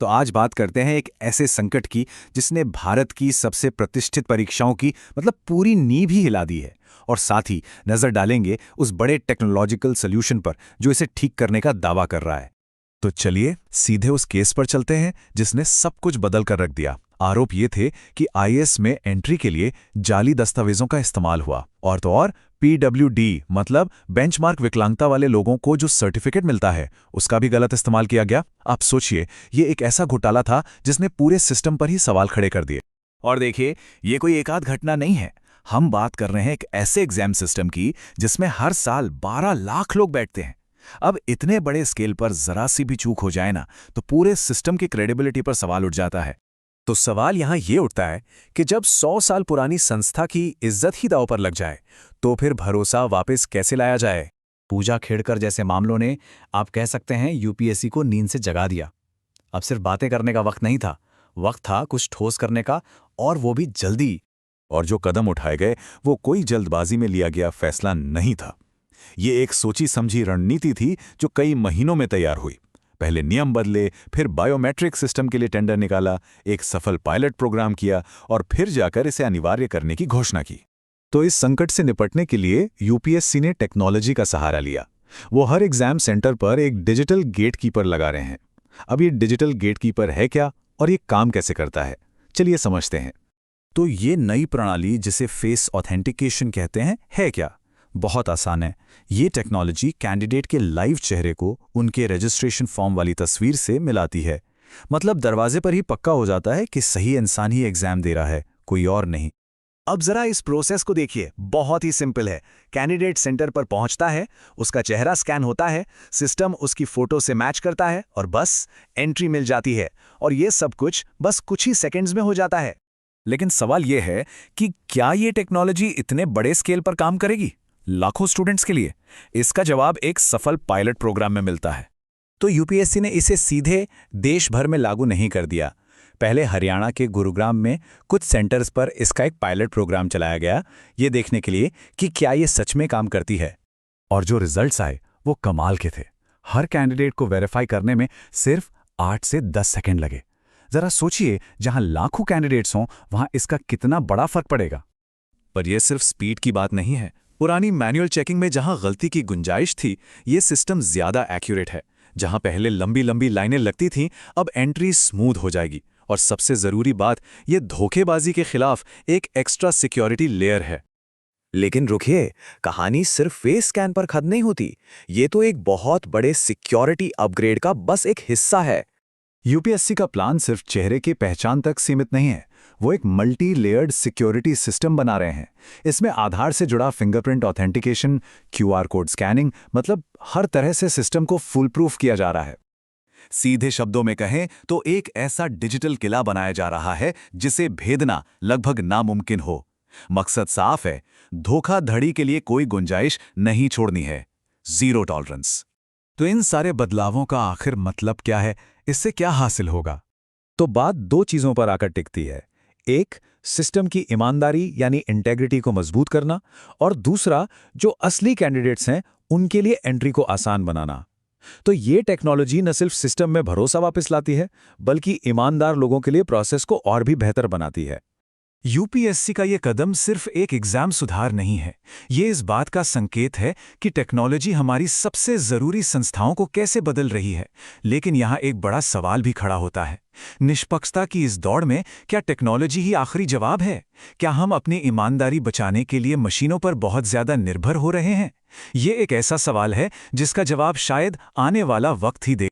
तो आज बात करते हैं एक ऐसे संकट की जिसने भारत की सबसे प्रतिष्ठित परीक्षाओं की पूरी नींव ही हिला दी है। और साथ ही नजर डालेंगे उस बड़े टेक्नोलॉजिकल सॉल्यूशन पर जो इसे ठीक करने का दावा कर रहा है। तो चलिए सीधे उस केस पर चलते हैं जिसने सब कुछ बदल कर रख दिया। आरोप ये थे कि आईएएस में एंट्री के लिए जाली दस्तावेजों का इस्तेमाल हुआ, और तो और पीडब्ल्यूडी मतलब बेंचमार्क विकलांगता वाले लोगों को जो सर्टिफिकेट मिलता है उसका भी गलत इस्तेमाल किया गया। आप सोचिए, ये एक ऐसा घोटाला था जिसने पूरे सिस्टम पर ही सवाल खड़े कर दिए। और देखिए, ये कोई एकाध घटना नहीं है। हम बात कर रहे हैं एक ऐसे एग्जाम सिस्टम की जिसमें हर साल 12 लाख लोग बैठते हैं। अब इतने बड़े स्केल पर जरा सी भी चूक हो जाए ना, तो पूरे सिस्टम की क्रेडिबिलिटी पर सवाल उठ जाता है। तो सवाल यहाँ ये उठता है कि जब 100 साल पुरानी संस्था की इज्जत ही दांव पर लग जाए, तो फिर भरोसा वापस कैसे लाया जाए? पूजा खेड़कर जैसे मामलों ने, आप कह सकते हैं, यूपीएससी को नींद से जगा दिया। अब सिर्फ बातें करने का वक्त नहीं था, वक्त था कुछ ठोस करने का, और वो भी जल्दी। और जो कदम उठाए गए वो कोई जल्दबाजी में लिया गया फैसला नहीं था। ये एक सोची समझी रणनीति थी जो कई महीनों में तैयार हुई। पहले नियम बदले, फिर बायोमेट्रिक सिस्टम के लिए टेंडर निकाला, एक सफल पायलट प्रोग्राम किया और फिर जाकर इसे अनिवार्य करने की घोषणा की। तो इस संकट से निपटने के लिए यूपीएससी ने टेक्नोलॉजी का सहारा लिया। वो हर एग्जाम सेंटर पर एक डिजिटल गेटकीपर लगा रहे हैं। अब ये डिजिटल गेटकीपर है क्या और ये काम कैसे करता है, चलिए समझते हैं। तो ये नई प्रणाली जिसे फेस ऑथेंटिकेशन कहते हैं है क्या? बहुत आसान है। ये टेक्नोलॉजी कैंडिडेट के लाइव चेहरे को उनके रजिस्ट्रेशन फॉर्म वाली तस्वीर से मिलाती है। मतलब दरवाजे पर ही पक्का हो जाता है कि सही इंसान ही एग्जाम दे रहा है, कोई और नहीं। अब जरा इस प्रोसेस को देखिए, बहुत ही सिंपल है। कैंडिडेट सेंटर पर पहुंचता है, उसका चेहरा स्कैन होता है, सिस्टम उसकी फोटो से मैच करता है और बस एंट्री मिल जाती है। और ये सब कुछ बस कुछ ही सेकंड्स में हो जाता है। लेकिन सवाल यह है कि क्या ये टेक्नोलॉजी इतने बड़े स्केल पर काम करेगी, लाखों स्टूडेंट्स के लिए? इसका जवाब एक सफल पायलट प्रोग्राम में मिलता है। तो यूपीएससी ने इसे सीधे देश भर में लागू नहीं कर दिया। पहले हरियाणा के गुरुग्राम में कुछ सेंटर्स पर इसका एक पायलट प्रोग्राम चलाया गया, ये देखने के लिए कि क्या ये सच में काम करती है। और जो रिजल्ट्स आए वो कमाल के थे। हर कैंडिडेट को वेरीफाई करने में सिर्फ 8 से 10 सेकंड लगे। जरा सोचिए, जहां लाखों कैंडिडेट्स हों वहां इसका कितना बड़ा फर्क पड़ेगा। पर यह सिर्फ स्पीड की बात नहीं है। पुरानी मैनुअल चेकिंग में जहां गलती की गुंजाइश थी, ये सिस्टम ज्यादा एक्यूरेट है। जहां पहले लंबी लंबी लाइनें लगती थीं, अब एंट्री स्मूथ हो जाएगी। और सबसे जरूरी बात, ये धोखेबाजी के खिलाफ एक एक्स्ट्रा सिक्योरिटी लेयर है। लेकिन रुकिए, कहानी सिर्फ फेस स्कैन पर खत्म नहीं होती। ये तो एक बहुत बड़े सिक्योरिटी अपग्रेड का बस एक हिस्सा है। यूपीएससी का प्लान सिर्फ चेहरे की पहचान तक सीमित नहीं है, वो एक मल्टी लेयर्ड सिक्योरिटी सिस्टम बना रहे हैं। इसमें आधार से जुड़ा fingerprint authentication, QR code scanning, मतलब हर तरह से सिस्टम को फुल प्रूफ किया जा रहा है। सीधे शब्दों में कहें तो एक ऐसा डिजिटल किला बनाया जा रहा है जिसे भेदना लगभग नामुमकिन हो। मकसद साफ है, धोखाधड़ी के लिए कोई गुंजाइश नहीं छोड़नी है। Zero tolerance. तो इन सारे बदलावों का आखिर मतलब क्या है, इससे क्या हासिल होगा? तो बात दो चीजों पर आकर टिकती है। एक, सिस्टम की ईमानदारी यानी इंटेग्रिटी को मजबूत करना, और दूसरा, जो असली कैंडिडेट्स हैं उनके लिए एंट्री को आसान बनाना। तो ये टेक्नोलॉजी न सिर्फ सिस्टम में भरोसा वापस लाती है, बल्कि ईमानदार लोगों के लिए प्रोसेस को और भी बेहतर बनाती है। यूपीएससी का ये कदम सिर्फ एक एग्जाम सुधार नहीं है, ये इस बात का संकेत है कि टेक्नोलॉजी हमारी सबसे जरूरी संस्थाओं को कैसे बदल रही है। लेकिन यहाँ एक बड़ा सवाल भी खड़ा होता है, निष्पक्षता की इस दौड़ में क्या टेक्नोलॉजी ही आखिरी जवाब है? क्या हम अपनी ईमानदारी बचाने के लिए मशीनों पर बहुत ज्यादा निर्भर हो रहे हैं? ये एक ऐसा सवाल है जिसका जवाब शायद आने वाला वक्त ही दे।